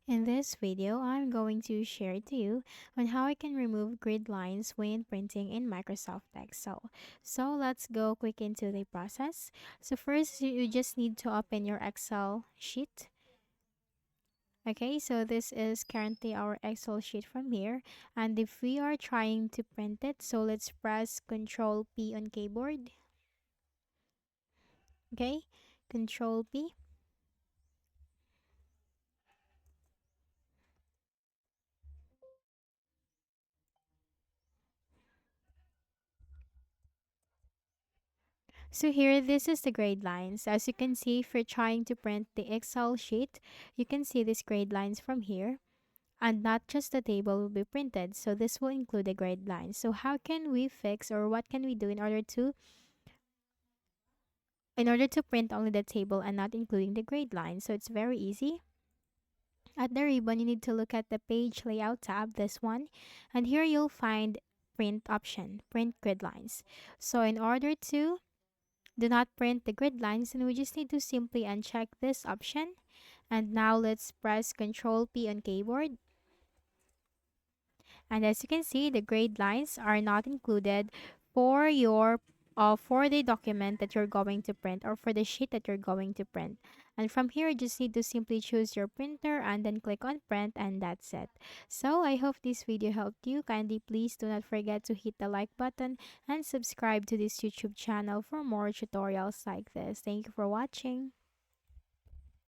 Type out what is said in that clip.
In this video, I'm going to share to you on how I can remove grid lines when printing in Microsoft Excel. So let's go quick into the process. So first, you just need to open your Excel sheet. Okay, so this is currently our Excel sheet from here. And if we are trying to print it, so let's press Control P on keyboard. Okay, Control P. So here, this is the grade lines. As you can see, if you're trying to print the Excel sheet, you can see these grade lines from here. And not just the table will be printed. So this will include the grade lines. So how can we fix, or what can we do in order to print only the table and not including the grade lines? So it's very easy. At the ribbon, you need to look at the page layout tab, this one. And here you'll find print option, print grid lines. So in order to do not print the grid lines, and we just need to simply uncheck this option. And now let's press Control P on keyboard. And as you can see, the grade lines are not included for your for the document that you're going to print, or for the sheet that you're going to print. And from here, you just need to simply choose your printer and then click on print, and that's it. So I hope this video helped you. Kindly please do not forget to hit the like button and subscribe to this YouTube channel for more tutorials like this. Thank you for watching.